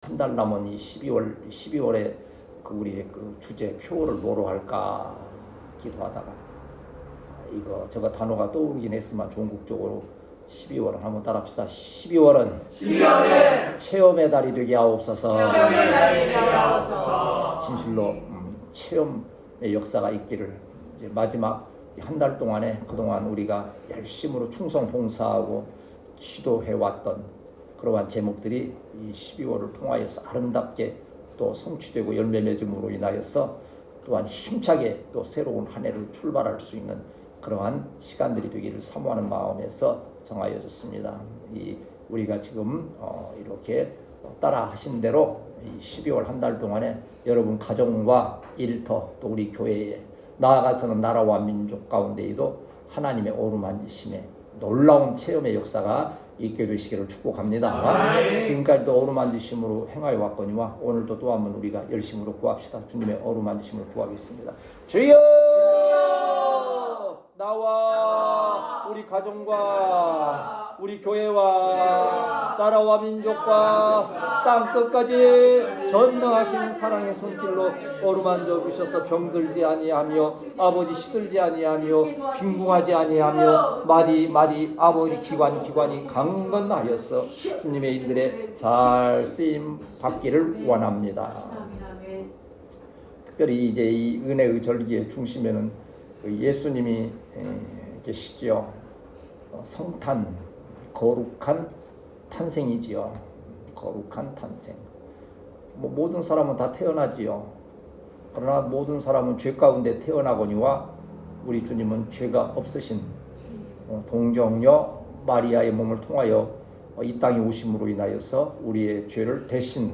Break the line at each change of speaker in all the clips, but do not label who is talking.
한 달 남은 이 12월에 그 우리의 그 주제 표를 뭐로 할까 기도하다가 이거 저거 단어가 떠오르긴 했지만 종국적으로 12월은 한번 따라합시다. 12월은 체험의 달이 되게 하옵소서. 진실로 체험의 역사가 있기를. 이제 마지막 한 달 동안에 그동안 우리가 열심으로 충성 봉사하고 기도해왔던 그러한 제목들이 이 12월을 통하여서 아름답게 또 성취되고 열매 맺음으로 인하여서 또한 힘차게 또 새로운 한 해를 출발할 수 있는 그러한 시간들이 되기를 사모하는 마음에서 정하여졌습니다. 우리가 지금 이렇게 따라 하신 대로 이 12월 한 달 동안에 여러분 가정과 일터 또 우리 교회에 나아가서는 나라와 민족 가운데에도 하나님의 어루만지심에 놀라운 체험의 역사가 있게 되시기를 축복합니다. 지금까지도 어루만지심으로 행하여 왔거니와 오늘도 또 한번 우리가 열심으로 구합시다. 주님의 어루만지심을 구하겠습니다. 주여! 나와 우리 가정과 우리 교회와 나라와 민족과 땅 끝까지 전능하신 사랑의 손길로 어루만져 주셔서 병들지 아니하며 아버지 시들지 아니하며 빈궁하지 아니하며 마디 아버지 기관이 강건하여서 주님의 일들에 잘 쓰임 받기를 원합니다. 특별히 이제 이 은혜의 절기의 중심에는 예수님이 계시지요. 성탄, 거룩한 탄생이지요. 거룩한 탄생. 모든 사람은 다 태어나지요. 그러나 모든 사람은 죄 가운데 태어나거니와 우리 주님은 죄가 없으신 동정녀 마리아의 몸을 통하여 이 땅에 오심으로 인하여서 우리의 죄를 대신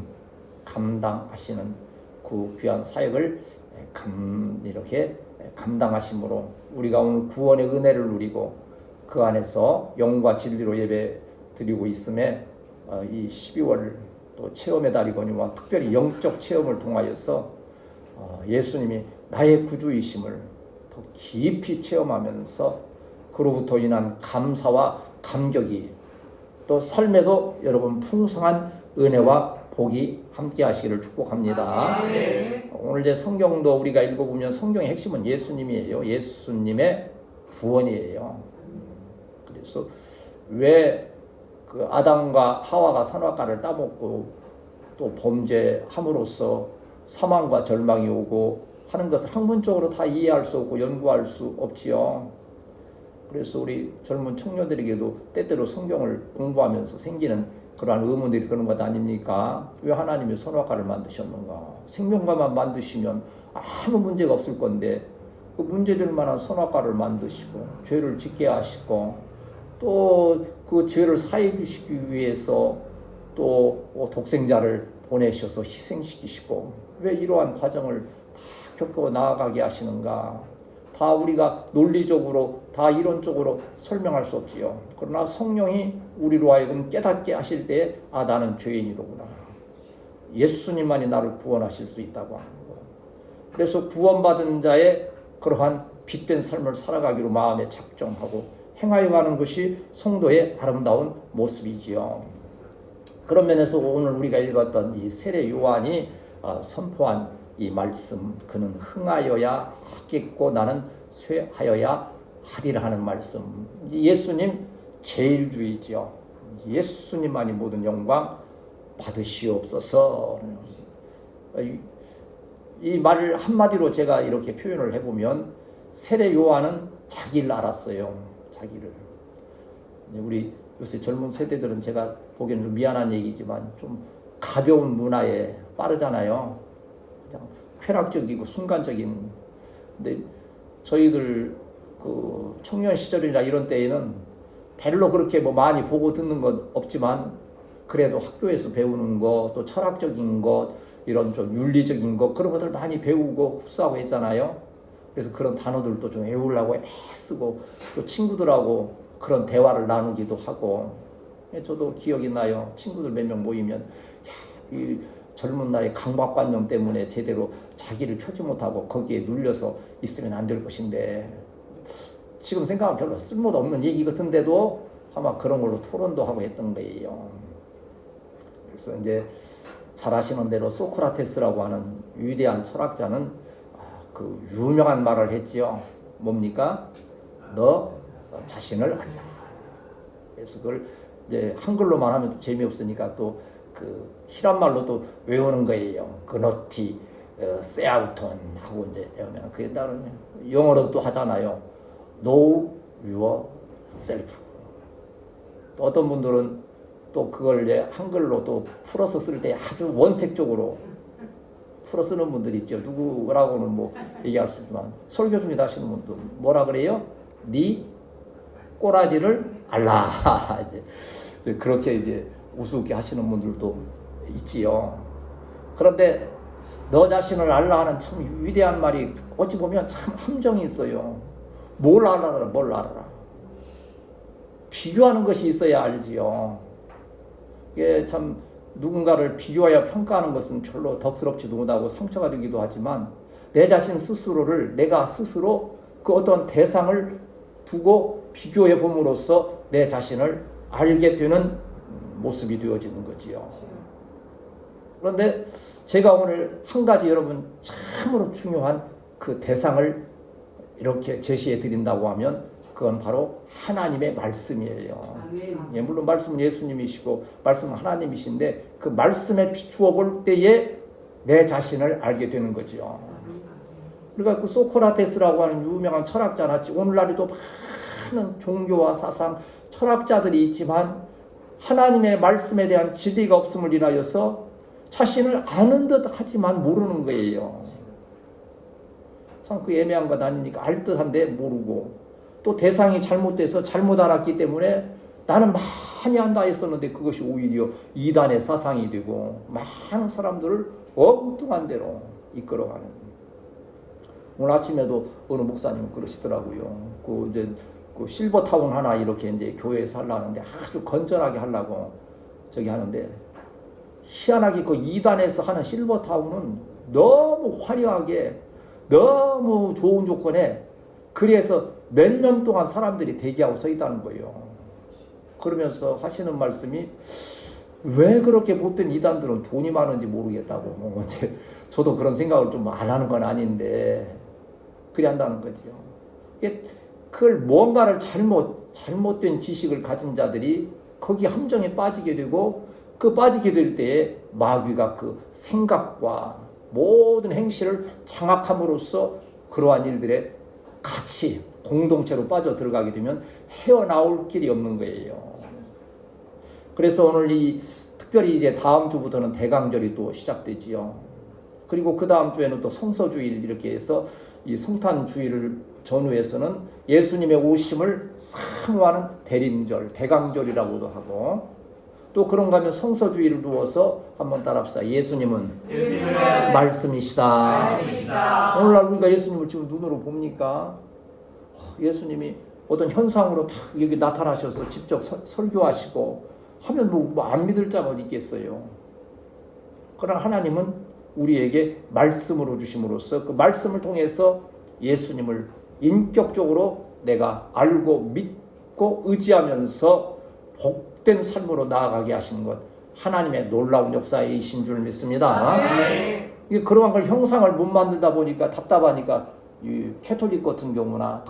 감당하시는 그 귀한 사역을 이렇게 감당하심으로 우리가 오늘 구원의 은혜를 누리고 그 안에서 영과 진리로 예배 드리고 있음에 이 12월 또 체험의 달이거니와 특별히 영적 체험을 통하여서 예수님이 나의 구주이심을 더 깊이 체험하면서 그로부터 인한 감사와 감격이 또 삶에도 여러분 풍성한 은혜와 복이 함께 하시기를 축복합니다. 오늘 이제 성경도 우리가 읽어보면 성경의 핵심은 예수님이에요. 예수님의 구원이에요. 그래서 왜 그 아담과 하와가 선악과를 따먹고 또 범죄함으로써 사망과 절망이 오고 하는 것을 학문적으로 다 이해할 수 없고 연구할 수 없지요. 그래서 우리 젊은 청년들에게도 때때로 성경을 공부하면서 생기는 그러한 의문들이 그런 것 아닙니까? 왜 하나님이 선악과를 만드셨는가? 생명과만 만드시면 아무 문제가 없을 건데 그 문제될 만한 선악과를 만드시고 죄를 짓게 하시고 또 그 죄를 사해 주시기 위해서 또 독생자를 보내셔서 희생시키시고 왜 이러한 과정을 다 겪어 나아가게 하시는가? 다 우리가 논리적으로 다 이론적으로 설명할 수 없지요. 그러나 성령이 우리로 하여금 깨닫게 하실 때 나는 죄인이로구나. 예수님만이 나를 구원하실 수 있다고 하는 거. 그래서 구원받은 자의 그러한 빛된 삶을 살아가기로 마음에 작정하고 행하여 가는 것이 성도의 아름다운 모습이지요. 그런 면에서 오늘 우리가 읽었던 이 세례 요한이 선포한 이 말씀, 그는 흥하여야 하겠고 나는 쇠하여야 하리라 하는 말씀. 예수님 제일주의지요. 예수님만이 모든 영광 받으시옵소서. 이 말을 한마디로 제가 이렇게 표현을 해보면 세례 요한은 자기를 알았어요. 자기를. 우리 요새 젊은 세대들은 제가 보기에는 좀 미안한 얘기지만 좀 가벼운 문화에 빠르잖아요. 그냥 쾌락적이고 순간적인. 근데 저희들 그 청년 시절이나 이런 때에는 별로 그렇게 뭐 많이 보고 듣는 건 없지만 그래도 학교에서 배우는 거 또 철학적인 것 이런 좀 윤리적인 것 그런 것들 많이 배우고 흡수하고 했잖아요. 그래서 그런 단어들도 좀 외우려고 애쓰고 또 친구들하고 그런 대화를 나누기도 하고 저도 기억이 나요. 친구들 몇 명 모이면 이 젊은 나이 강박관념 때문에 제대로 자기를 펴지 못하고 거기에 눌려서 있으면 안 될 것인데 지금 생각하면 별로 쓸모도 없는 얘기 같은데도 아마 그런 걸로 토론도 하고 했던 거예요. 그래서 이제 잘 아시는 대로 소크라테스라고 하는 위대한 철학자는 그 유명한 말을 했지요. 뭡니까? 너 자신을 알라. 그래서 그걸 이제 한글로만 하면 또 재미없으니까 또 그 히란 말로 또 외우는 거예요. 그노티 세아우톤 하고 이제 외우면 그게 다른 영어로 또 하잖아요. Know yourself. 또 어떤 분들은 또 그걸 이제 한글로 또 풀어서 쓸 때 아주 원색적으로 풀어 쓰는 분들이 있죠. 누구라고는 뭐 얘기할 수 있지만 설교 중에 하시는 분들 뭐라 그래요? 네 꼬라지를 알라. 이제 그렇게 이제 우습게 하시는 분들도 있지요. 그런데 너 자신을 알라 하는 참 위대한 말이 어찌 보면 참 함정이 있어요. 뭘 알아라, 뭘 알아라. 비교하는 것이 있어야 알지요. 이게 참 누군가를 비교하여 평가하는 것은 별로 덕스럽지도 못하고 상처가 되기도 하지만 내 자신 스스로를 내가 스스로 그 어떤 대상을 두고 비교해 봄으로써 내 자신을 알게 되는 모습이 되어지는 거지요. 그런데 제가 오늘 한 가지 여러분 참으로 중요한 그 대상을 이렇게 제시해 드린다고 하면 그건 바로 하나님의 말씀이에요. 예, 물론 말씀은 예수님이시고 말씀은 하나님이신데 그 말씀에 비추어 볼 때에 내 자신을 알게 되는 거죠. 그러니까 그 소크라테스라고 하는 유명한 철학자나 오늘날에도 많은 종교와 사상 철학자들이 있지만 하나님의 말씀에 대한 진리가 없음을 인하여서 자신을 아는 듯 하지만 모르는 거예요. 참 그 애매한 것 아닙니까? 알 듯한데 모르고 또 대상이 잘못돼서 잘못 알았기 때문에 나는 많이 안다 했었는데 그것이 오히려 이단의 사상이 되고 많은 사람들을 엉뚱한 대로 이끌어가는. 오늘 아침에도 어느 목사님 그러시더라고요. 그 이제 그 실버타운 하나 이렇게 이제 교회에서 하려는데 아주 건전하게 하려고 저기 하는데 희한하게 그 이단에서 하는 실버타운은 너무 화려하게 너무 좋은 조건에 그래서 몇 년 동안 사람들이 대기하고 서 있다는 거예요. 그러면서 하시는 말씀이 왜 그렇게 못된 이단들은 돈이 많은지 모르겠다고. 뭐 저도 그런 생각을 좀 안 하는 건 아닌데 그래 한다는 거죠. 그걸 뭔가를 잘못된 지식을 가진 자들이 거기 함정에 빠지게 되고 그 빠지게 될 때에 마귀가 그 생각과 모든 행실을 장악함으로써 그러한 일들에 같이 공동체로 빠져 들어가게 되면 헤어나올 길이 없는 거예요. 그래서 오늘 특별히 이제 다음 주부터는 대강절이 또 시작되지요. 그리고 그 다음 주에는 또 성서주일 이렇게 해서 이 성탄주일을 전후해서는 예수님의 오심을 사모하는 대림절, 대강절이라고도 하고 또 그런가 하면 성서주의를 두어서 한번 따라합시다. 예수님은 말씀이시다. 오늘날 우리가 예수님을 지금 눈으로 봅니까? 예수님이 어떤 현상으로 딱 여기 나타나셔서 직접 설교하시고 하면 뭐 안 믿을 자가 어디 있겠어요. 그러나 하나님은 우리에게 말씀으로 주심으로써 그 말씀을 통해서 예수님을 인격적으로 내가 알고 믿고 의지하면서 복된 삶으로 나아가게 하시는 것 하나님의 놀라운 역사이신 줄 믿습니다. 이게 그러한 걸 형상을 못 만들다 보니까 답답하니까 이 캐톨릭 같은 경우나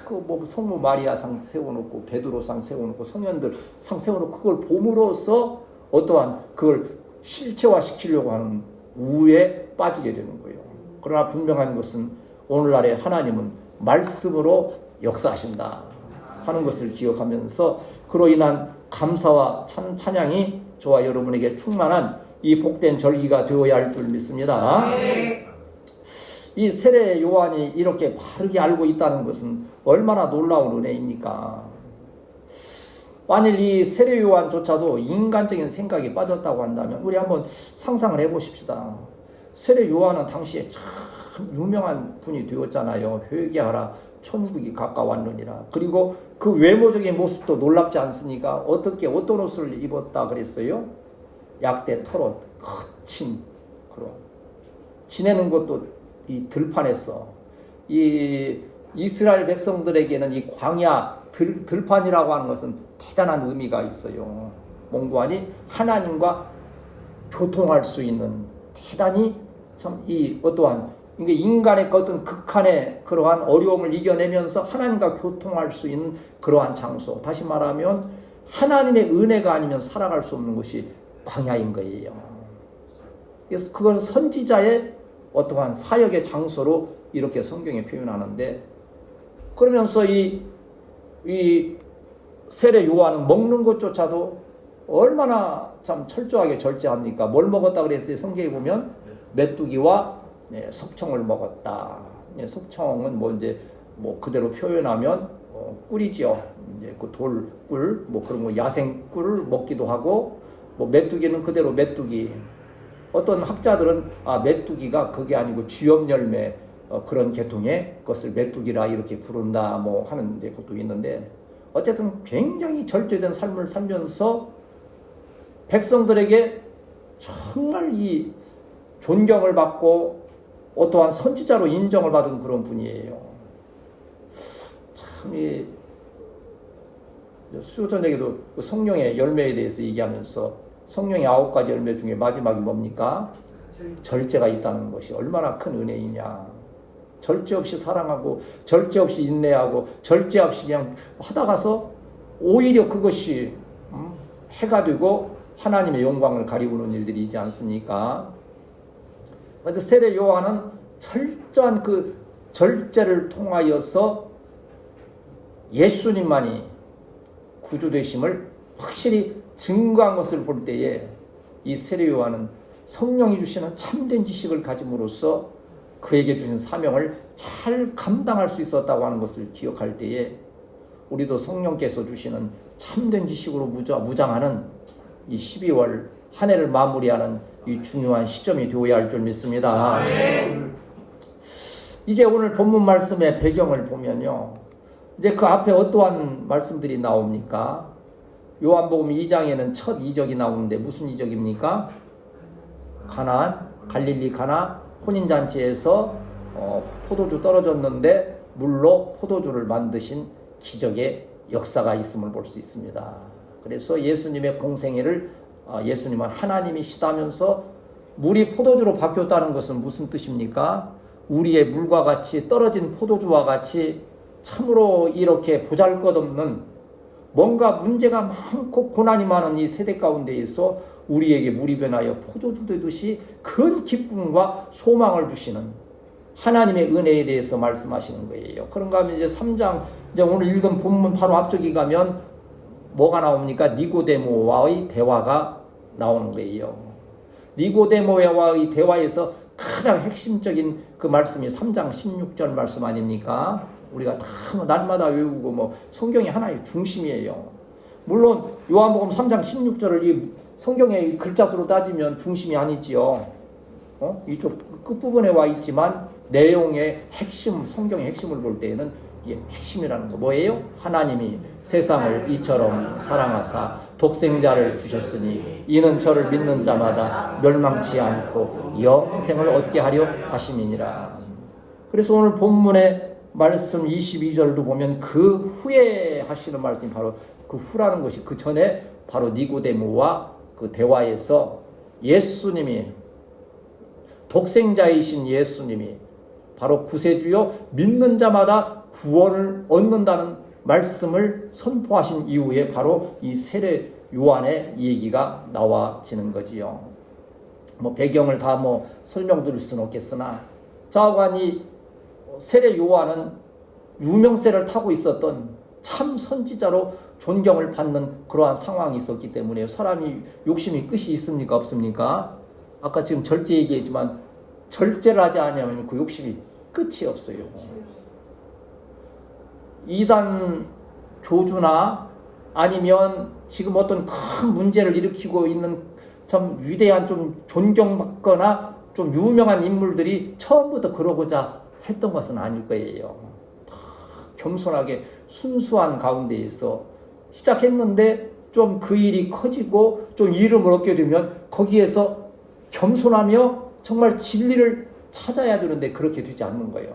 그 성모 마리아상 세워놓고 베드로상 세워놓고 성현들 상 세워놓고 그걸 봄으로써 어떠한 그걸 실체화시키려고 하는 우에 빠지게 되는 거예요. 그러나 분명한 것은 오늘날의 하나님은 말씀으로 역사하신다 하는 것을 기억하면서 그로 인한 감사와 찬양이 저와 여러분에게 충만한 이 복된 절기가 되어야 할 줄 믿습니다. 이 세례 요한이 이렇게 바르게 알고 있다는 것은 얼마나 놀라운 은혜입니까? 만일 이 세례 요한조차도 인간적인 생각이 빠졌다고 한다면 우리 한번 상상을 해보십시다. 세례 요한은 당시에 참 유명한 분이 되었잖아요. 회개하라 천국이 가까웠느니라. 그리고 그 외모적인 모습도 놀랍지 않습니까? 어떤 옷을 입었다 그랬어요? 약대 털옷 거친 그런 지내는 것도 이 들판에서 이 이스라엘 백성들에게는 이 광야 들판이라고 하는 것은 대단한 의미가 있어요. 몽고하니 하나님과 교통할 수 있는 대단히 참 이 어떠한 이게 인간의 어떤 극한의 그러한 어려움을 이겨내면서 하나님과 교통할 수 있는 그러한 장소. 다시 말하면 하나님의 은혜가 아니면 살아갈 수 없는 것이 광야인 거예요. 그래서 그걸 선지자의 어떠한 사역의 장소로 이렇게 성경에 표현하는데, 그러면서 이 세례 요한은 먹는 것조차도 얼마나 참 철저하게 절제합니까? 뭘 먹었다 그랬어요? 성경에 보면 메뚜기와 석청을 먹었다. 석청은 이제 그대로 표현하면 꿀이죠. 이제 그 돌꿀 그런 거 야생 꿀을 먹기도 하고, 메뚜기는 그대로 메뚜기. 어떤 학자들은 메뚜기가 그게 아니고 쥐염 열매 그런 계통의 것을 메뚜기라 이렇게 부른다 하는 것도 있는데, 어쨌든 굉장히 절제된 삶을 살면서 백성들에게 정말 이 존경을 받고 어떠한 선지자로 인정을 받은 그런 분이에요. 참 수요 저녁에도 성령의 열매에 대해서 얘기하면서 성령의 9가지 열매 중에 마지막이 뭡니까? 절제가 있다는 것이 얼마나 큰 은혜이냐. 절제 없이 사랑하고 절제 없이 인내하고 절제 없이 그냥 하다가서 오히려 그것이 해가 되고 하나님의 영광을 가리우는 일들이 있지 않습니까? 그런데 세례 요한은 철저한 그 절제를 통하여서 예수님만이 구주되심을 확실히 증거한 것을 볼 때에 이 세례 요한은 성령이 주시는 참된 지식을 가짐으로써 그에게 주신 사명을 잘 감당할 수 있었다고 하는 것을 기억할 때에 우리도 성령께서 주시는 참된 지식으로 무장하는 이 12월 한 해를 마무리하는 이 중요한 시점이 되어야 할 줄 믿습니다. 이제 오늘 본문 말씀의 배경을 보면요, 이제 그 앞에 어떠한 말씀들이 나옵니까? 요한복음 2장에는 첫 이적이 나오는데 무슨 이적입니까? 가나안, 갈릴리 가나 혼인잔치에서 포도주 떨어졌는데 물로 포도주를 만드신 기적의 역사가 있음을 볼 수 있습니다. 그래서 예수님의 공생애를 예수님은 하나님이시다면서 물이 포도주로 바뀌었다는 것은 무슨 뜻입니까? 우리의 물과 같이 떨어진 포도주와 같이 참으로 이렇게 보잘것없는 뭔가 문제가 많고 고난이 많은 이 세대 가운데에서 우리에게 물이 변하여 포도주 되듯이 큰 기쁨과 소망을 주시는 하나님의 은혜에 대해서 말씀하시는 거예요. 그런가 하면 이제 3장, 이제 오늘 읽은 본문 바로 앞쪽에 가면 뭐가 나옵니까? 니고데모와의 대화가 나오는 거예요. 니고데모와의 대화에서 가장 핵심적인 그 말씀이 3장 16절 말씀 아닙니까? 우리가 다 날마다 외우고 성경이 하나의 중심이에요. 물론 요한복음 3장 16절을 이 성경의 글자수로 따지면 중심이 아니지요. 이쪽 끝부분에 와 있지만 내용의 핵심, 성경의 핵심을 볼 때에는 이게 핵심이라는 거 뭐예요? 하나님이 세상을 이처럼 사랑하사 독생자를 주셨으니 이는 저를 믿는 자마다 멸망치 않고 영생을 얻게 하려 하심이니라. 그래서 오늘 본문의 말씀 22절도 보면 그 후에 하시는 말씀이 바로 그 후라는 것이 그 전에 바로 니고데모와 그 대화에서 예수님이 독생자이신 예수님이 바로 구세주요 믿는 자마다 구원을 얻는다는 말씀을 선포하신 이후에 바로 이 세례 요한의 얘기가 나와지는 거지요. 배경을 다 설명드릴 수는 없겠으나 자오간 이 세례 요한은 유명세를 타고 있었던 참 선지자로 존경을 받는 그러한 상황이 있었기 때문에 사람이 욕심이 끝이 있습니까? 없습니까? 아까 지금 절제 얘기했지만 절제를 하지 않으면 그 욕심이 끝이 없어요. 이단 교주나 아니면 지금 어떤 큰 문제를 일으키고 있는 참 위대한 좀 존경받거나 좀 유명한 인물들이 처음부터 그러고자 했던 것은 아닐 거예요. 겸손하게 순수한 가운데에서 시작했는데 좀 그 일이 커지고 좀 이름을 얻게 되면 거기에서 겸손하며 정말 진리를 찾아야 되는데 그렇게 되지 않는 거예요.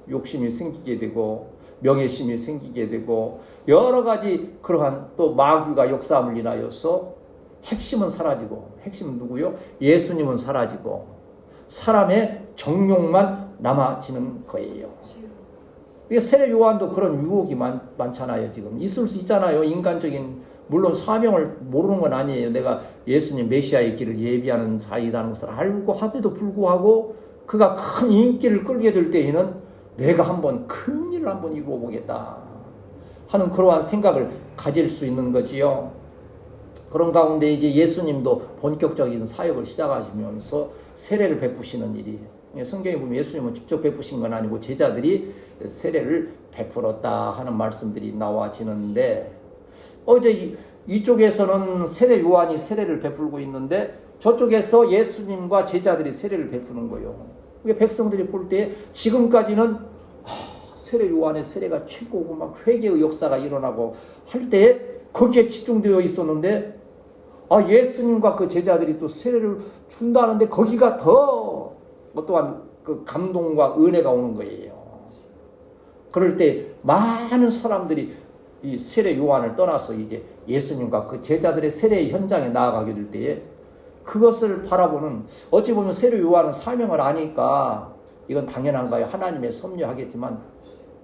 욕심이 생기게 되고 명예심이 생기게 되고 여러 가지 그러한 또 마귀가 역사함을 인하여서 핵심은 사라지고, 핵심은 누구요? 예수님은 사라지고 사람의 정욕만 남아지는 거예요. 세례 요한도 그런 유혹이 많잖아요. 지금 있을 수 있잖아요. 인간적인, 물론 사명을 모르는 건 아니에요. 내가 예수님 메시아의 길을 예비하는 자이라는 것을 알고 함에도 불구하고 그가 큰 인기를 끌게 될 때에는 내가 한번 큰 일을 한번 이루어 보겠다 하는 그러한 생각을 가질 수 있는 거지요. 그런 가운데 이제 예수님도 본격적인 사역을 시작하시면서 세례를 베푸시는 일이, 성경에 보면 예수님은 직접 베푸신 건 아니고 제자들이 세례를 베풀었다 하는 말씀들이 나와지는데, 이제 이쪽에서는 세례 요한이 세례를 베풀고 있는데 저쪽에서 예수님과 제자들이 세례를 베푸는 거예요. 백성들이 볼 때 지금까지는 세례 요한의 세례가 최고고 막 회개의 역사가 일어나고 할 때 거기에 집중되어 있었는데, 예수님과 그 제자들이 또 세례를 준다는데 거기가 더 어떠한 그 감동과 은혜가 오는 거예요. 그럴 때 많은 사람들이 이 세례 요한을 떠나서 이제 예수님과 그 제자들의 세례 현장에 나아가게 될 때에 그것을 바라보는, 어찌 보면 세례 요한은 사명을 아니까 이건 당연한가요? 하나님의 섭리하겠지만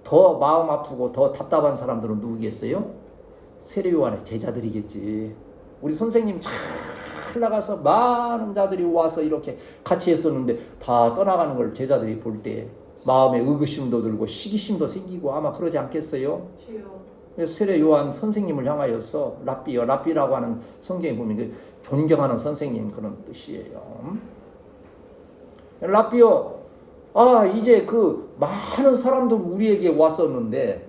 더 마음 아프고 더 답답한 사람들은 누구겠어요? 세례 요한의 제자들이겠지. 우리 선생님 잘 나가서 많은 자들이 와서 이렇게 같이 했었는데 다 떠나가는 걸 제자들이 볼 때 마음에 의구심도 들고 시기심도 생기고 아마 그러지 않겠어요? 세례 요한 선생님을 향하여서 랍비요, 랍비라고 하는 성경에 보면 존경하는 선생님 그런 뜻이에요. 랍비요, 이제 그 많은 사람들 우리에게 왔었는데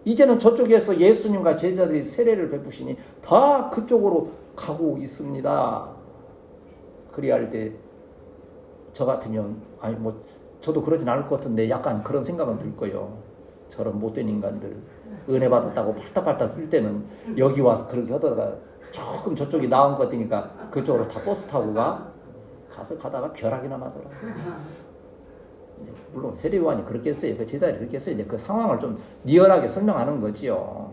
이제는 저쪽에서 예수님과 제자들이 세례를 베푸시니 다 그쪽으로 가고 있습니다. 그리할 때 저 같으면 저도 그러진 않을 것 같은데 약간 그런 생각은 들 거예요. 저런 못된 인간들 은혜 받았다고 팔딱팔딱 뛸 때는 여기 와서 그렇게 하다가 조금 저쪽이 나은 것 같으니까 그쪽으로 다 버스 타고 가서 가다가 벼락이나 맞아라. 물론 세례 요한이 그렇게 했어요. 그 제자들이 그렇게 했어요. 이제 그 상황을 좀 리얼하게 설명하는 거지요.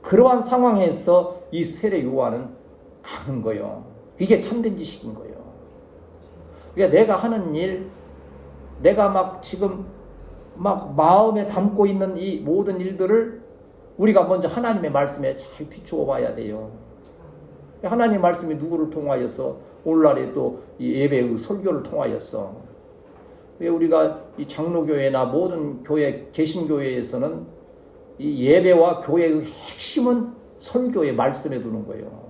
그러한 상황에서 이 세례 요한은 아는 거예요. 이게 참된 지식인 거예요. 그러니까 내가 하는 일, 내가 지금 마음에 담고 있는 이 모든 일들을 우리가 먼저 하나님의 말씀에 잘 비추어 봐야 돼요. 하나님의 말씀이 누구를 통하여서 오늘날에 또 이 예배의 설교를 통하여서, 왜 우리가 이 장로교회나 모든 교회, 개신교회에서는 이 예배와 교회의 핵심은 설교의 말씀에 두는 거예요.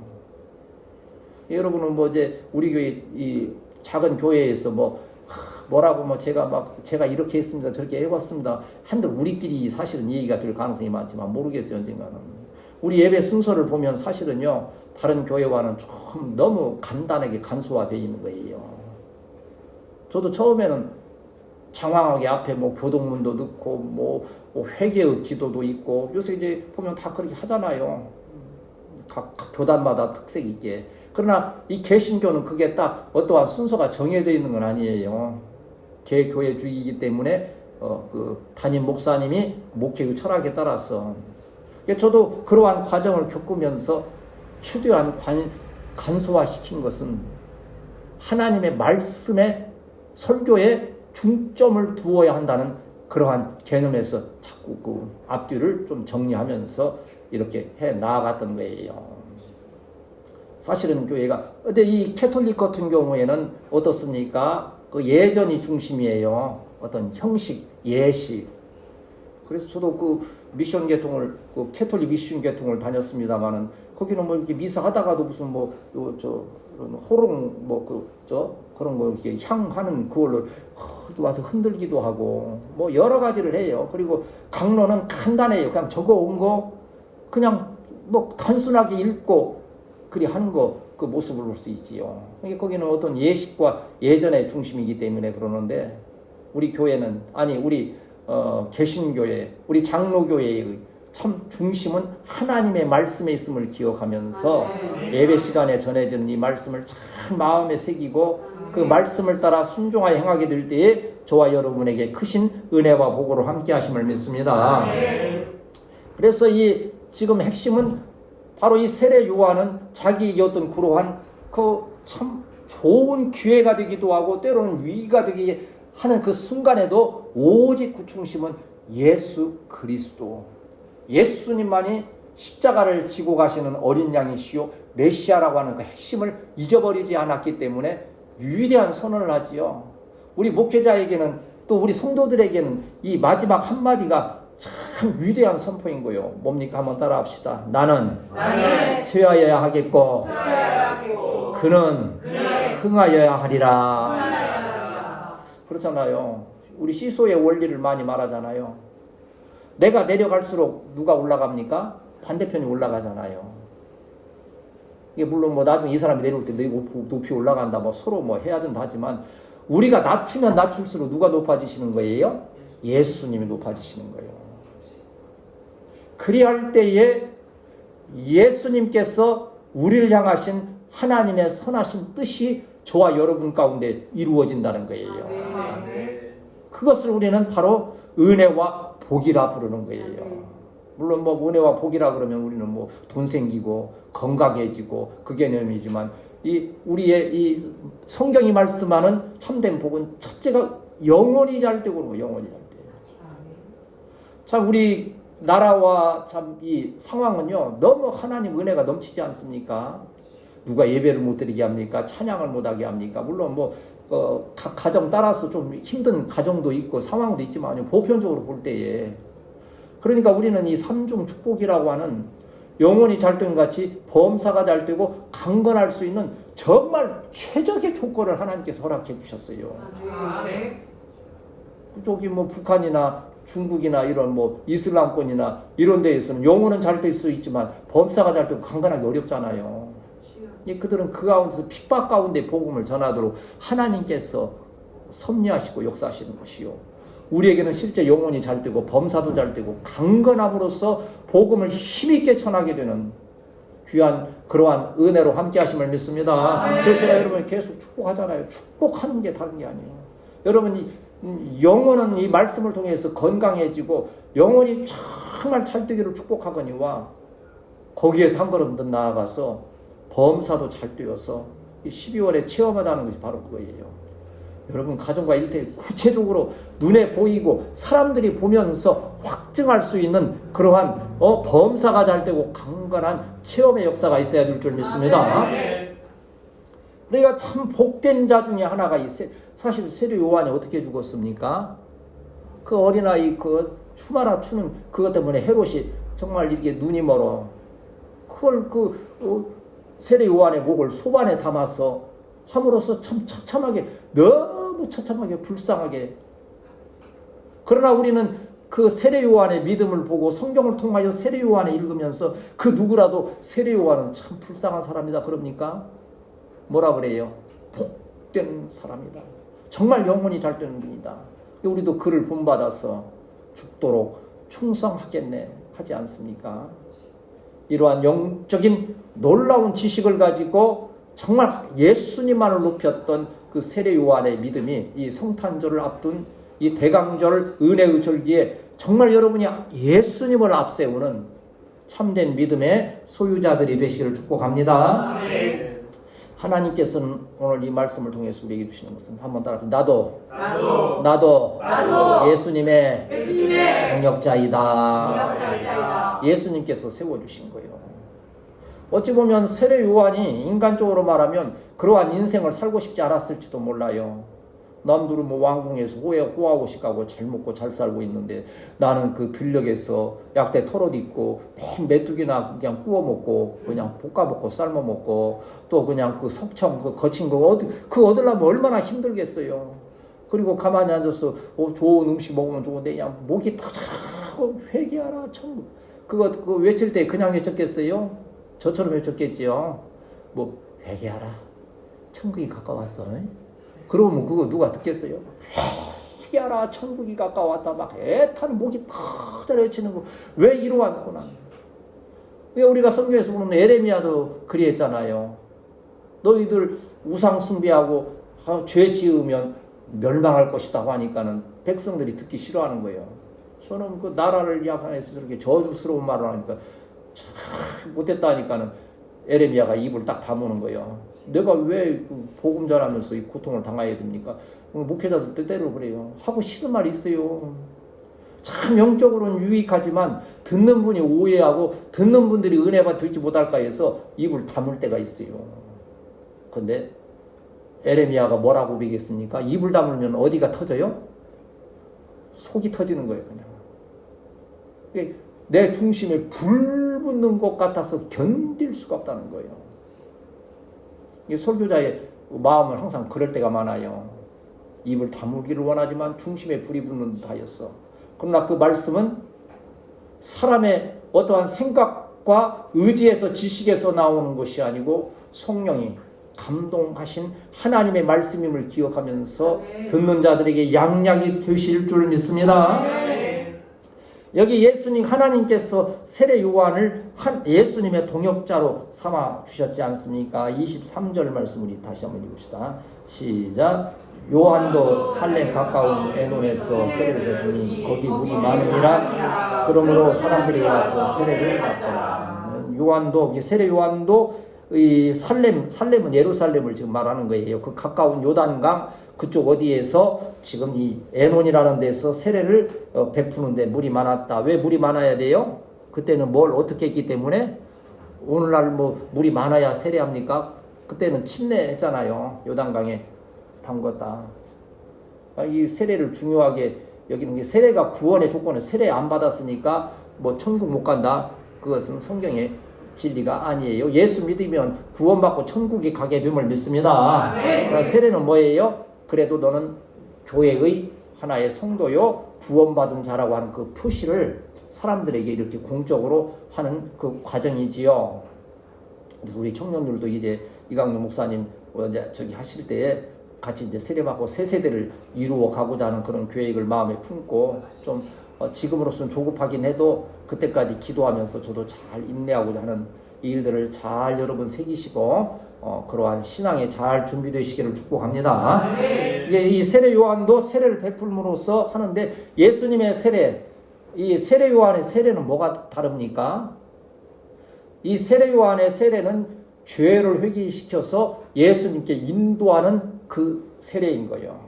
여러분은 이제 우리 교회 이 작은 교회에서 뭐라고 제가 이렇게 했습니다, 저렇게 해봤습니다 한들 우리끼리 사실은 얘기가 될 가능성이 많지만 모르겠어요. 언젠가는 우리 예배 순서를 보면 사실은요 다른 교회와는 좀 너무 간단하게 간소화되어 있는 거예요. 저도 처음에는 장황하게 앞에 교동문도 넣고 회개의 기도도 있고, 요새 이제 보면 다 그렇게 하잖아요. 각 교단마다 특색 있게. 그러나 이 개신교는 그게 딱 어떠한 순서가 정해져 있는 건 아니에요. 개교회주의이기 때문에 그 담임 목사님이 목회의 철학에 따라서, 저도 그러한 과정을 겪으면서 최대한 간소화시킨 것은 하나님의 말씀에 설교에 중점을 두어야 한다는 그러한 개념에서 자꾸 그 앞뒤를 좀 정리하면서 이렇게 해 나아갔던 거예요. 사실은 교회가, 근데 이 캐톨릭 같은 경우에는 어떻습니까? 그 예전이 중심이에요. 어떤 형식, 예식. 그래서 저도 그 미션 계통을, 그 캐톨릭 미션 계통을 다녔습니다만은 거기는 이렇게 미사 하다가도 무슨 호롱 그런 거 이렇게 향하는 그걸로 와서 흔들기도 하고 여러 가지를 해요. 그리고 강론은 간단해요. 그냥 적어온 거 그냥 단순하게 읽고 그리 하는 거, 그 모습을 볼 수 있지요. 그러니까 거기는 어떤 예식과 예전의 중심이기 때문에 그러는데, 우리 교회는, 우리 개신교회, 우리 장로교회의 참 중심은 하나님의 말씀에 있음을 기억하면서 예배 시간에 전해지는 이 말씀을 참 마음에 새기고 그 말씀을 따라 순종하여 행하게 될 때에 저와 여러분에게 크신 은혜와 복으로 함께 하심을 믿습니다. 그래서 이 지금 핵심은 바로 이 세례 요한은 자기에게 어떤 그러한 그 참 좋은 기회가 되기도 하고 때로는 위기가 되게 하는 그 순간에도 오직 그 중심은 예수 그리스도, 예수님만이 십자가를 지고 가시는 어린 양이시요 메시아라고 하는 그 핵심을 잊어버리지 않았기 때문에 위대한 선언을 하지요. 우리 목회자에게는 또 우리 성도들에게는 이 마지막 한마디가 참 위대한 선포인 거예요. 뭡니까? 한번 따라 합시다. 나는 쇠하여야 하겠고 그는 흥하여야 하리라. 그렇잖아요. 우리 시소의 원리를 많이 말하잖아요. 내가 내려갈수록 누가 올라갑니까? 반대편이 올라가잖아요. 이게 물론 뭐 나중에 이 사람이 내려올 때 높이 올라간다 뭐 서로 뭐 해야 된다 하지만 우리가 낮추면 낮출수록 누가 높아지시는 거예요? 예수님이 높아지시는 거예요. 그리할 때에 예수님께서 우리를 향하신 하나님의 선하신 뜻이 저와 여러분 가운데 이루어진다는 거예요. 그것을 우리는 바로 은혜와 복이라 부르는 거예요. 물론 뭐 은혜와 복이라 그러면 우리는 뭐 돈 생기고 건강해지고 그 개념이지만 이 우리의 이 성경이 말씀하는 참된 복은 첫째가 영원히 잘 되고 영원히 잘 돼요. 참 우리 나라와 참 이 상황은요 너무 하나님 은혜가 넘치지 않습니까? 누가 예배를 못 드리게 합니까? 찬양을 못 하게 합니까? 물론 뭐 각 가정 따라서 좀 힘든 가정도 있고 상황도 있지만 보편적으로 볼 때에 그러니까 우리는 이 삼중 축복이라고 하는 영혼이 잘 된 같이 범사가 잘 되고 강건할 수 있는 정말 최적의 조건을 하나님께서 허락해 주셨어요. 저기 뭐 북한이나 중국이나 이런 뭐 이슬람권이나 이런 데에서는 영혼은 잘 될 수 있지만 범사가 잘 되고 강건하기 어렵잖아요. 그들은 그 가운데서 핍박 가운데 복음을 전하도록 하나님께서 섭리하시고 역사하시는 것이요. 우리에게는 실제 영혼이 잘 되고 범사도 잘 되고 강건함으로써 복음을 힘있게 전하게 되는 귀한 그러한 은혜로 함께 하심을 믿습니다. 그래서 제가 여러분 계속 축복하잖아요. 축복하는 게 다른 게 아니에요. 여러분이 영혼은 이 말씀을 통해서 건강해지고 영혼이 정말 잘 되기를 축복하거니와 거기에서 한 걸음 더 나아가서 범사도 잘 되어서 12월에 체험하자는 것이 바로 그거예요. 여러분 가정과 일대 구체적으로 눈에 보이고 사람들이 보면서 확증할 수 있는 그러한 범사가 잘 되고 강건한 체험의 역사가 있어야 될 줄 믿습니다. 그러니까 참 복된 자 중에 하나가 사실 세례 요한이 어떻게 죽었습니까? 그 어린아이 그 춤하나 추는 그것 때문에 헤롯이 정말 이렇게 눈이 멀어 그걸 세례 요한의 목을 소반에 담아서 함으로써 참 처참하게 너무 처참하게 불쌍하게 그러나 우리는 그 세례 요한의 믿음을 보고 성경을 통하여 세례 요한을 읽으면서 그 누구라도 세례 요한은 참 불쌍한 사람이다 그럽니까? 뭐라 그래요? 복된 사람이다. 정말 영혼이 잘 되는 분이다. 우리도 그를 본받아서 죽도록 충성하겠네 하지 않습니까? 이러한 영적인 놀라운 지식을 가지고 정말 예수님만을 높였던 그 세례 요한의 믿음이 이 성탄절을 앞둔 이 대강절 은혜의 절기에 정말 여러분이 예수님을 앞세우는 참된 믿음의 소유자들이 되시기를 축복합니다. 하나님께서는 오늘 이 말씀을 통해서 우리에게 주시는 것은 한번 따라합시다. 나도 예수님의 동역자이다. 예수님께서 세워주신 거예요. 어찌 보면 세례 요한이 인간적으로 말하면 그러한 인생을 살고 싶지 않았을지도 몰라요. 남들은 뭐 왕궁에서 호화호식 하고 잘 먹고 잘 살고 있는데 나는 그 들녘에서 약대 털옷 입고 맨 메뚜기나 그냥 구워 먹고 그냥 볶아 먹고 삶아 먹고 또 그냥 그 석청 그 거친 거 그 얻으려면 얼마나 힘들겠어요. 그리고 가만히 앉아서 좋은 음식 먹으면 좋은데 그냥 목이 터져라 회개하라 천국 그거 외칠 때 그냥 외쳤겠어요? 저처럼 외쳤겠지요. 뭐 회개하라 천국이 가까웠어. 그러면 그거 누가 듣겠어요? 회개하라 천국이 가까웠다 막 애타는 목이 터져라 외치는 거 왜 이러한 고난? 왜 우리가 성경에서 보는 에레미야도 그리했잖아요. 너희들 우상 숭배하고 죄 지으면 멸망할 것이다 하니까는 백성들이 듣기 싫어하는 거예요. 저는 그 나라를 향해서 저렇게 저주스러운 말을 하니까 참 못했다 하니까는 에레미야가 입을 딱 다무는 거예요. 내가 왜 복음 전하면서 이 고통을 당해야 됩니까? 목회자도 때때로 그래요. 하고 싫은 말이 있어요. 참 영적으로는 유익하지만 듣는 분이 오해하고 듣는 분들이 은혜가 되지 못할까 해서 입을 다물 때가 있어요. 근데 에레미야가 뭐라고 고백했습니까? 입을 다물면 어디가 터져요? 속이 터지는 거예요. 그냥 내 중심에 불 붙는 것 같아서 견딜 수가 없다는 거예요. 설교자의 마음은 항상 그럴 때가 많아요. 입을 다물기를 원하지만 중심에 불이 붙는 듯 하였어. 그러나 그 말씀은 사람의 어떠한 생각과 의지에서 지식에서 나오는 것이 아니고 성령이 감동하신 하나님의 말씀임을 기억하면서 듣는 자들에게 양약이 되실 줄 믿습니다. 여기 예수님 하나님께서 세례 요한을 예수님의 동역자로 삼아 주셨지 않습니까? 23절 말씀 우리 다시 한번 읽읍시다. 시작. 요한도 살렘 가까운 에논에서 세례를 베푸니 거기 물이 많으니라. 그러므로 사람들이 와서 세례를 받더라. 요한도 세례 요한도 이 살렘은 예루살렘을 지금 말하는 거예요. 그 가까운 요단강 그쪽 어디에서 지금 이 에논이라는 데서 세례를 베푸는데 물이 많았다. 왜 물이 많아야 돼요? 그때는 뭘 어떻게 했기 때문에? 오늘날 뭐 물이 많아야 세례합니까? 그때는 침례했잖아요. 요단강에 담궜다. 이 세례를 중요하게 여기는 게 세례가 구원의 조건을 세례 안 받았으니까 뭐 천국 못 간다. 그것은 성경의 진리가 아니에요. 예수 믿으면 구원받고 천국에 가게 됨을 믿습니다. 그러나 세례는 뭐예요? 그래도 너는 교회의 하나의 성도요 구원받은 자라고 하는 그 표시를 사람들에게 이렇게 공적으로 하는 그 과정이지요. 그래서 우리 청년들도 이제 이강용 목사님 이제 저기 하실 때에 같이 이제 세례받고 새 세대를 이루어 가고자 하는 그런 계획을 마음에 품고 좀 지금으로서는 조급하긴 해도 그때까지 기도하면서 저도 잘 인내하고자 하는 이 일들을 잘 여러분 새기시고 그러한 신앙에 잘 준비되시기를 축복합니다. 이 세례 요한도 세례를 베풀므로써 하는데 예수님의 세례, 이 세례 요한의 세례는 뭐가 다릅니까? 이 세례 요한의 세례는 죄를 회개시켜서 예수님께 인도하는 그 세례인 거예요.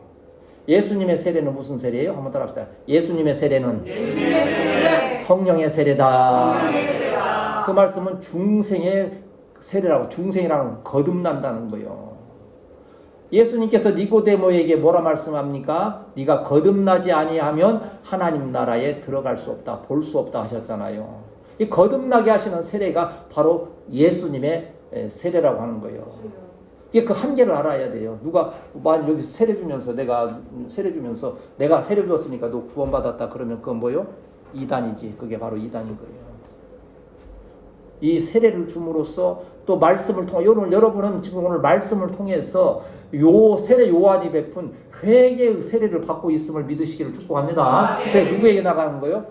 예수님의 세례는 무슨 세례예요? 한번 따라합시다. 예수님의 세례는 성령의 세례다. 그 말씀은 중생의 세례라고, 중생이라는 거듭난다는 거예요. 예수님께서 니고데모에게 뭐라 말씀합니까? 네가 거듭나지 아니하면 하나님 나라에 들어갈 수 없다, 볼 수 없다 하셨잖아요. 이 거듭나게 하시는 세례가 바로 예수님의 세례라고 하는 거예요. 이게 그 한계를 알아야 돼요. 누가 만약 여기서 세례 주면서 내가 세례 줬으니까 너 구원받았다 그러면 그건 뭐요? 이단이지. 그게 바로 이단인 거예요. 이 세례를 줌으로써 또 말씀을 통해 여러분은 지금 오늘 말씀을 통해서 요 세례 요한이 베푼 회개의 세례를 받고 있음을 믿으시기를 축복합니다. 근데 누구에게 나가는 거예요?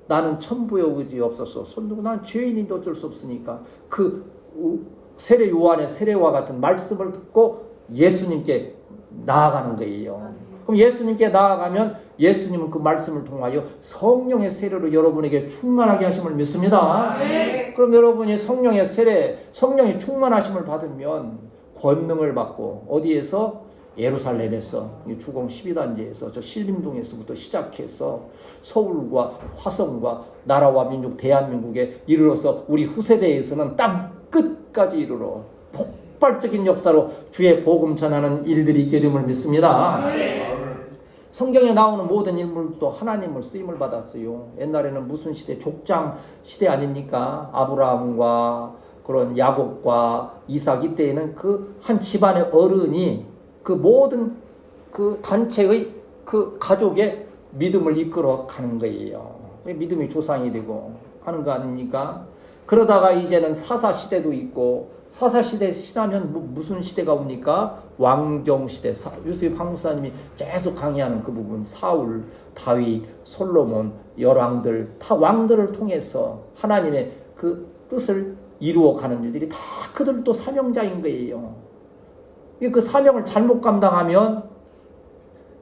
나는 천부의 의지 없었어. 손들고 난 죄인인데 어쩔 수 없으니까 그 세례 요한의 세례와 같은 말씀을 듣고 예수님께 나아가는 거예요. 그럼 예수님께 나아가면 예수님은 그 말씀을 통하여 성령의 세례로 여러분에게 충만하게 하심을 믿습니다. 그럼 여러분이 성령의 세례, 성령의 충만하심을 받으면 권능을 받고 어디에서? 예루살렘에서 주공 12단지에서 저 신림동에서부터 시작해서 서울과 화성과 나라와 민족 대한민국에 이르러서 우리 후세대에서는 땅 끝까지 이르러 폭발적인 역사로 주의 복음 전하는 일들이 있게 됨을 믿습니다. 성경에 나오는 모든 인물도 하나님을 쓰임을 받았어요. 옛날에는 무슨 시대? 족장 시대 아닙니까? 아브라함과 그런 야곱과 이삭, 이때에는 그 한 집안의 어른이 그 모든 그 단체의 그 가족의 믿음을 이끌어 가는 거예요. 믿음이 조상이 되고 하는 거 아닙니까? 그러다가 이제는 사사시대도 있고, 사사시대 지나면 무슨 시대가 옵니까? 왕정시대. 요새 박목사님이 계속 강의하는 그 부분, 사울, 다윗, 솔로몬, 열왕들, 다 왕들을 통해서 하나님의 그 뜻을 이루어가는 일들이 다 그들도 사명자인 거예요. 그 사명을 잘못 감당하면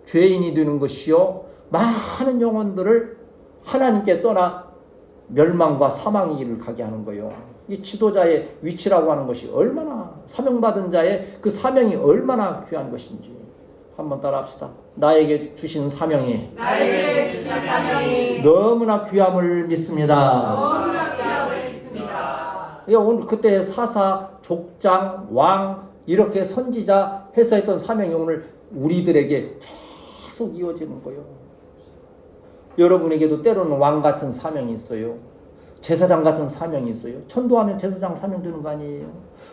죄인이 되는 것이요, 많은 영혼들을 하나님께 떠나 멸망과 사망의 길을 가게 하는 거예요. 이 지도자의 위치라고 하는 것이 얼마나 사명받은 자의 그 사명이 얼마나 귀한 것인지 한번 따라합시다. 나에게 주신 사명이 너무나 귀함을 믿습니다. 오늘 그때 사사, 족장, 왕 이렇게 선지자 해서 했던 사명이 오늘 우리들에게 계속 이어지는 거예요. 여러분에게도 때로는 왕 같은 사명이 있어요. 제사장 같은 사명이 있어요. 전도하면 제사장 사명 되는 거 아니에요.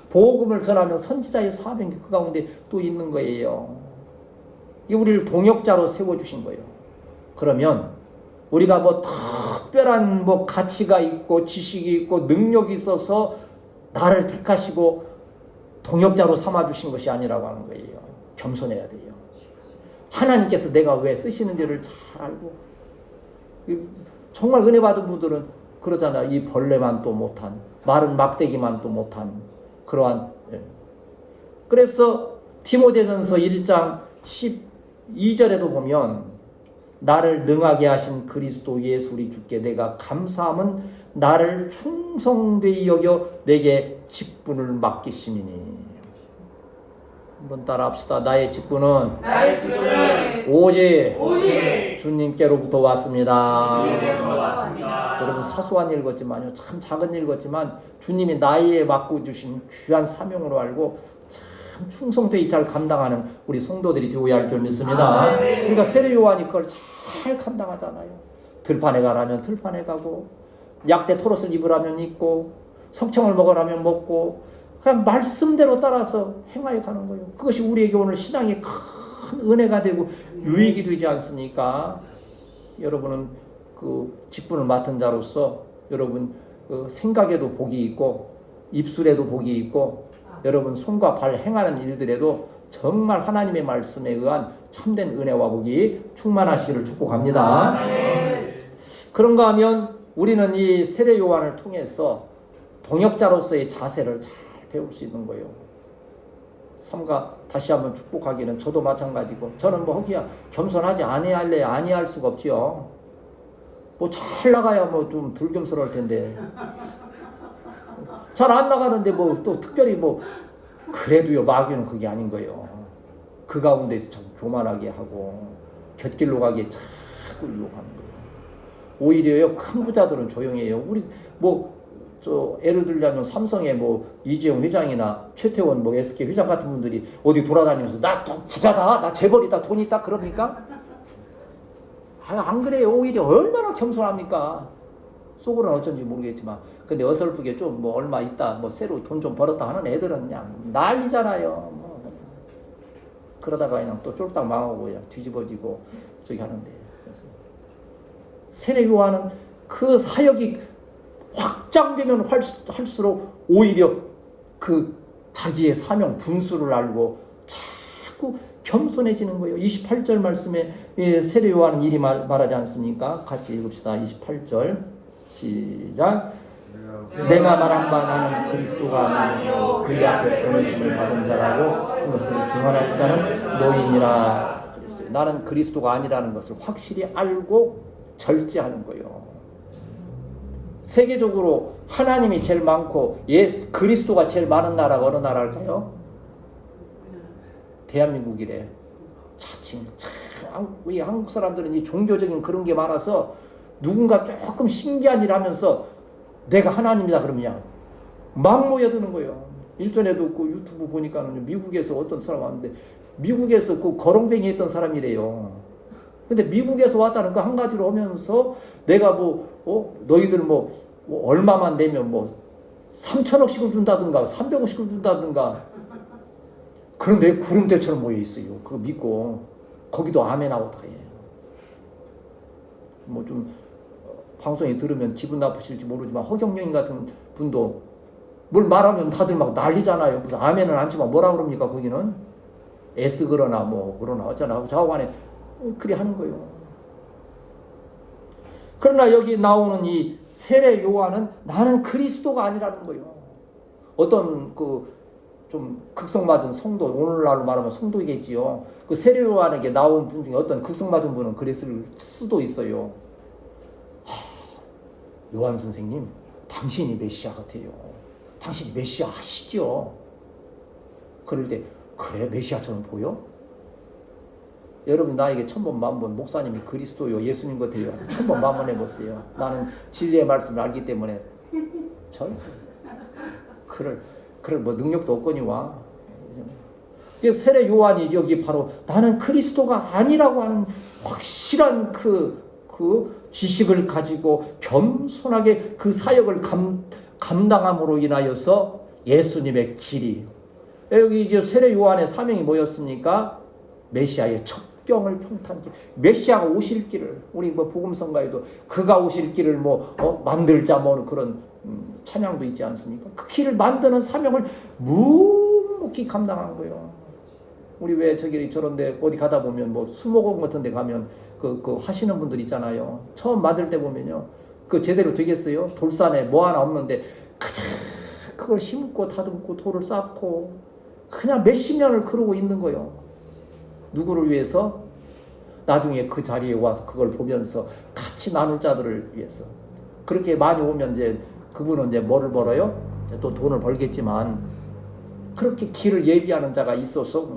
복음을 전하면 선지자의 사명이 그 가운데 또 있는 거예요. 이 우리를 동역자로 세워주신 거예요. 그러면 우리가 뭐 특별한 뭐 가치가 있고 지식이 있고 능력이 있어서 나를 택하시고 동역자로 삼아주신 것이 아니라고 하는 거예요. 겸손해야 돼요. 하나님께서 내가 왜 쓰시는지를 잘 알고, 정말 은혜 받은 분들은 그러잖아. 이 벌레만 또 못한, 마른 막대기만 또 못한 그러한. 그래서 디모데전서 1장 12절에도 보면 나를 능하게 하신 그리스도 예수 우리 주께 내가 감사함은 나를 충성되이 여겨 내게 직분을 맡기심이니. 한번 따라합시다. 나의 직분은 오직 주님께로부터 왔습니다. 여러분 사소한 일 같지만요, 참 작은 일 같지만 주님이 나에게 맡겨주신 귀한 사명으로 알고 참 충성되이 잘 감당하는 우리 성도들이 되어야 할 줄 믿습니다. 그러니까 세례 요한이 그걸 잘 감당하잖아요. 들판에 가라면 들판에 가고, 약대 토롯을 입으라면 입고, 석청을 먹으라면 먹고, 그냥 말씀대로 따라서 행하여 가는 거예요. 그것이 우리에게 오늘 신앙의 큰 은혜가 되고 유익이 되지 않습니까? 여러분은 그 직분을 맡은 자로서 여러분 생각에도 복이 있고 입술에도 복이 있고 여러분 손과 발 행하는 일들에도 정말 하나님의 말씀에 의한 참된 은혜와 복이 충만하시기를 축복합니다. 그런가 하면 우리는 이 세례 요한을 통해서 동역자로서의 자세를 잘 배울 수 있는 거예요. 삼가 다시 한번 축복하기는 저도 마찬가지고, 저는 뭐 허기야 겸손하지 아니할 수가 없지요. 뭐 잘 나가야 뭐 좀 덜 겸손할 텐데 잘 안 나가는데 뭐 또 특별히 뭐 그래도요, 마귀는 그게 아닌 거예요. 그 가운데서 참 교만하게 하고 곁길로 가기에 자꾸 유혹하는 거예요. 오히려요, 큰 부자들은 조용해요. 우리 예를 들자면 삼성의 이재용 회장이나 최태원 SK 회장 같은 분들이 어디 돌아다니면서 나 더 부자다, 나 재벌이다, 돈 있다 그럽니까? 안 그래요. 오히려 얼마나 겸손합니까? 속으로는 어쩐지 모르겠지만, 근데 어설프게 좀 얼마 있다, 새로 돈 좀 벌었다 하는 애들은 그냥 난리잖아요. 그러다가 그냥 또 쫄딱 망하고 그냥 뒤집어지고 저기 하는데. 그래서 세례 요한은 그 사역이 확장되면 할수록 오히려 그 자기의 사명 분수를 알고 자꾸 겸손해지는 거예요. 28절 말씀에 세례 요한은 이리 말하지 않습니까? 같이 읽읍시다. 28절 시작. 내가 말한 바 나는 그리스도가 아니요 그의 앞에 보내심을 받은 자라고 그것을 증언할 자는 너희니라 그랬어요. 나는 그리스도가 아니라는 것을 확실히 알고 절제하는 거예요. 세계적으로 하나님이 제일 많고 그리스도가 제일 많은 나라가 어느 나라일까요? 대한민국이래. 차칭. 우리 한국 사람들은 이 종교적인 그런 게 많아서 누군가 조금 신기한 일 하면서 내가 하나님이다 그러면 막 모여드는 거예요. 일전에도 그 유튜브 보니까는 미국에서 어떤 사람 왔는데 미국에서 그 거렁뱅이 했던 사람이래요. 근데 미국에서 왔다는 거 한 가지로 오면서 내가 너희들 얼마만 내면 3천억씩을 준다든가 300억씩을 준다든가 그런데 구름대처럼 모여 있어요. 그거 믿고 거기도 아멘하고 다 해요. 좀 방송에 들으면 기분 나쁘실지 모르지만 허경영이 같은 분도 뭘 말하면 다들 막 난리잖아요. 무슨 아멘은 않지만 뭐라 그럽니까 거기는 애쓰 그러나 그러나 어쩌나 좌우간에 그리 하는 거예요. 그러나 여기 나오는 이 세례 요한은 나는 그리스도가 아니라는 거예요. 어떤 좀 극성맞은 성도, 오늘날로 말하면 성도이겠지요. 그 세례 요한에게 나온 분 중에 어떤 극성맞은 분은 그랬을 수도 있어요. 요한 선생님, 당신이 메시아 같아요. 당신이 메시아 하시죠. 그럴 때 그래 메시아처럼 보여? 여러분 나에게 천번 만번 목사님이 그리스도요 예수님 같아요. 천번 만번 해보세요. 나는 진리의 말씀을 알기 때문에 전 그럴 뭐 능력도 없거니와. 세례 요한이 여기 바로 나는 그리스도가 아니라고 하는 확실한 그 지식을 가지고 겸손하게 그 사역을 감당함으로 인하여서 예수님의 길이 여기 이제 세례 요한의 사명이 뭐였습니까? 메시아의 첩경을 평탄길, 메시아가 오실 길을 우리 뭐 복음성가에도 그가 오실 길을 만들자 그런 찬양도 있지 않습니까? 그 길을 만드는 사명을 묵묵히 감당한 거예요. 우리 왜 저런데 어디 가다 보면 수목원 같은 데 가면 그 하시는 분들 있잖아요. 처음 만들 때 보면요. 그 제대로 되겠어요? 돌산에 뭐 하나 없는데 그걸 심고 다듬고 돌을 쌓고 그냥 몇십 년을 그러고 있는 거예요. 누구를 위해서? 나중에 그 자리에 와서 그걸 보면서 같이 나눌 자들을 위해서. 그렇게 많이 오면 이제 그분은 이제 뭐를 벌어요? 또 돈을 벌겠지만 그렇게 길을 예비하는 자가 있어서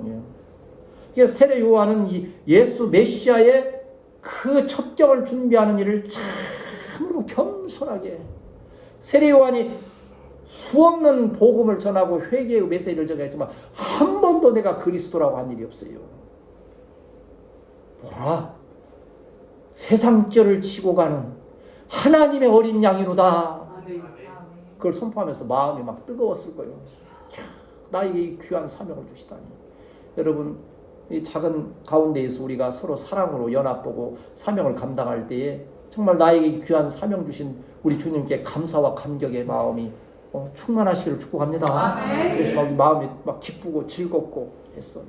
그래서 세례 요한은 예수 메시아의 그 첩경을 준비하는 일을 참으로 겸손하게 세례 요한이 수없는 복음을 전하고 회개의 메시지를 전했지만 한 번도 내가 그리스도라고 한 일이 없어요. 뭐라? 세상죄를 지고 가는 하나님의 어린 양이로다. 그걸 선포하면서 마음이 막 뜨거웠을 거예요. 나에게 이 귀한 사명을 주시다니. 여러분 이 작은 가운데에서 우리가 서로 사랑으로 연합보고 사명을 감당할 때에 정말 나에게 귀한 사명 주신 우리 주님께 감사와 감격의 마음이 충만하시기를 축복합니다. 그래서 막 마음이 막 기쁘고 즐겁고 했어요.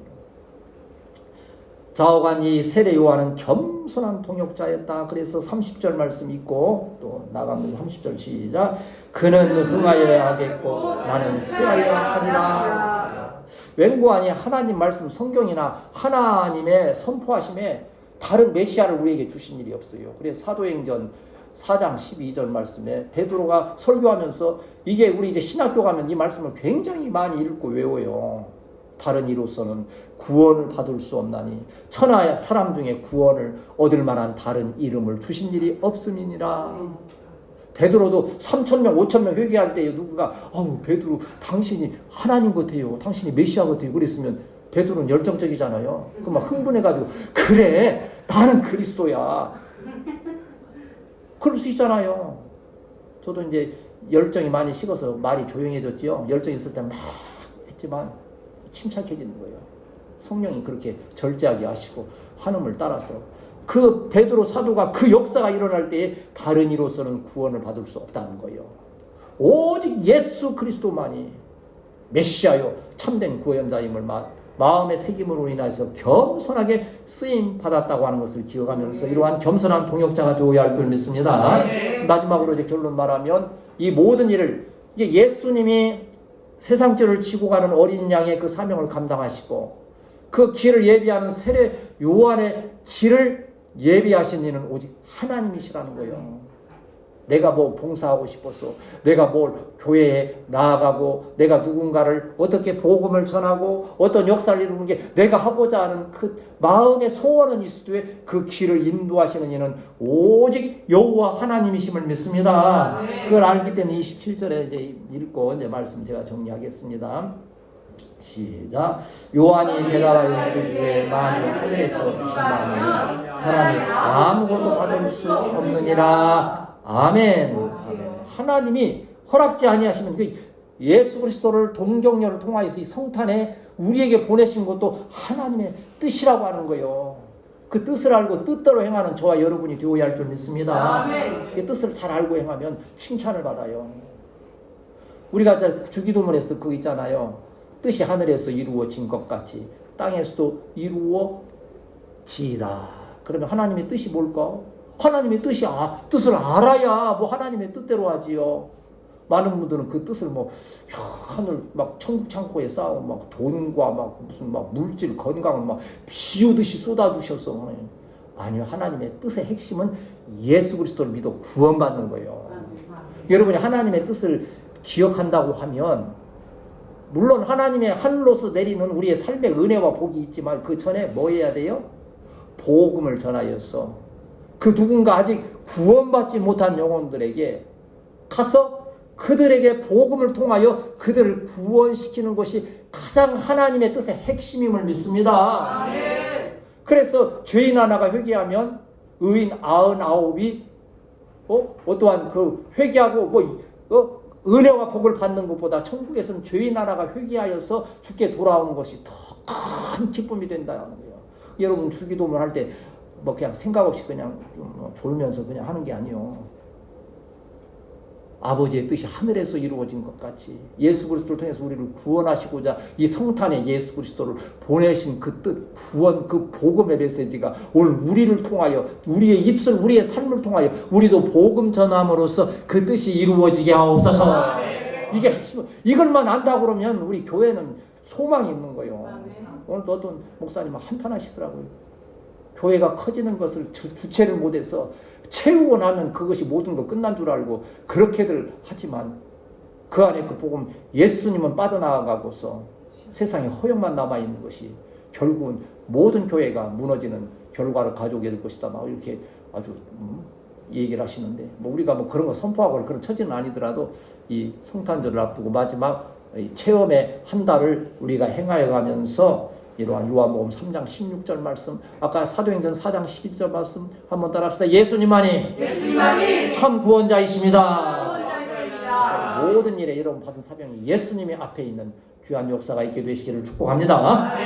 좌우간 이 세례 요한은 겸손한 동역자였다. 그래서 30절 말씀 있고 또 나갑니다. 30절 시작. 그는 흥하여야 하겠고 나는 쇠하여야 하리라. 웬고하니 하나님 말씀 성경이나 하나님의 선포하심에 다른 메시아를 우리에게 주신 일이 없어요. 그래서 사도행전 4장 12절 말씀에 베드로가 설교하면서 이게 우리 이제 신학교 가면 이 말씀을 굉장히 많이 읽고 외워요. 다른 이로서는 구원을 받을 수 없나니 천하 사람 중에 구원을 얻을 만한 다른 이름을 주신 일이 없음이니라. 베드로도 3,000명 5,000명 회개할 때 누군가 베드로 당신이 하나님 같아요. 당신이 메시아 같아요. 그랬으면 베드로는 열정적이잖아요. 그 막 흥분해가지고 그래 나는 그리스도야. 그럴 수 있잖아요. 저도 이제 열정이 많이 식어서 말이 조용해졌지요. 열정이 있을 때 막 했지만 침착해지는 거예요. 성령이 그렇게 절제하게 하시고 환음을 따라서 그 베드로 사도가 그 역사가 일어날 때에 다른 이로서는 구원을 받을 수 없다는 거예요. 오직 예수 그리스도만이 메시아요 참된 구원자임을 마음의 새김으로 인해서 겸손하게 쓰임 받았다고 하는 것을 기억하면서 이러한 겸손한 동역자가 되어야 할 줄 믿습니다. 마지막으로 이제 결론 말하면 이 모든 일을 이제 예수님이 세상죄를 지고 가는 어린 양의 그 사명을 감당하시고 그 길을 예비하는 세례 요한의 길을 예비하신 이는 오직 하나님이시라는 거예요. 내가 뭐 봉사하고 싶어서 내가 뭘 교회에 나아가고 내가 누군가를 어떻게 복음을 전하고 어떤 역사를 이루는 게 내가 하고자 하는 그 마음의 소원은 있어도 그 길을 인도하시는 이는 오직 여호와 하나님이심을 믿습니다. 그걸 알기 때문에 27절에 이제 읽고 이제 말씀 제가 정리하겠습니다. 시작. 요한이 대답하여 이르기를 만일 하늘에서 주신 바는 사람이 아무것도 받을 수 없느니라. 아멘. 아멘. 하나님이 허락지 아니하시면 예수 그리스도를 동정녀를 통하여서 이 성탄에 우리에게 보내신 것도 하나님의 뜻이라고 하는 거예요. 그 뜻을 알고 뜻대로 행하는 저와 여러분이 되어야 할 줄 믿습니다. 이 뜻을 잘 알고 행하면 칭찬을 받아요. 우리가 주기도문에서 그거 있잖아요. 뜻이 하늘에서 이루어진 것 같이 땅에서도 이루어지이다. 그러면 하나님의 뜻이 뭘까? 하나님의 뜻을 알아야 하나님의 뜻대로 하지요. 많은 분들은 그 뜻을 하늘 천국 창고에 쌓은 돈과 무슨 물질 건강을 비오듯이 쏟아주셔서 아니요. 하나님의 뜻의 핵심은 예수 그리스도를 믿어 구원받는 거예요. 여러분이 하나님의 뜻을 기억한다고 하면 물론 하나님의 하늘로서 내리는 우리의 삶의 은혜와 복이 있지만 그 전에 뭐 해야 돼요? 복음을 전하여서 그 누군가 아직 구원받지 못한 영혼들에게 가서 그들에게 복음을 통하여 그들을 구원시키는 것이 가장 하나님의 뜻의 핵심임을 믿습니다. 그래서 죄인 하나가 회개하면 의인 99이 어떠한 그 회개하고 은혜와 복을 받는 것보다 천국에서는 죄인 하나가 회개하여서 주께 돌아오는 것이 더 큰 기쁨이 된다는 거예요. 여러분 주기도문 할 때 뭐 그냥 생각 없이 그냥 좀 졸면서 그냥 하는 게 아니요. 아버지의 뜻이 하늘에서 이루어진 것 같이 예수 그리스도를 통해서 우리를 구원하시고자 이 성탄에 예수 그리스도를 보내신 그 뜻, 구원, 그 복음의 메시지가 오늘 우리를 통하여 우리의 입술, 우리의 삶을 통하여 우리도 복음 전함으로써 그 뜻이 이루어지게 하옵소서. 이걸만 안다고 그러면 우리 교회는 소망이 있는 거예요. 오늘 어떤 목사님 한탄하시더라고요. 교회가 커지는 것을 주체를 못해서 채우고 나면 그것이 모든 거 끝난 줄 알고 그렇게들 하지만 그 안에 그 복음 예수님은 빠져나가고서 세상에 허영만 남아있는 것이 결국은 모든 교회가 무너지는 결과를 가져오게 될 것이다. 막 이렇게 아주 얘기를 하시는데 뭐 우리가 뭐 그런 거 선포하고 그런 처지는 아니더라도 이 성탄절을 앞두고 마지막 체험의 한 달을 우리가 행하여 가면서 이러한 요한복음 3장 16절 말씀, 아까 사도행전 4장 12절 말씀 한번 따라합시다. 예수님만이 참 구원자이십니다. 모든 일에 여러분 받은 사명이 예수님의 앞에 있는 귀한 역사가 있게 되시기를 축복합니다.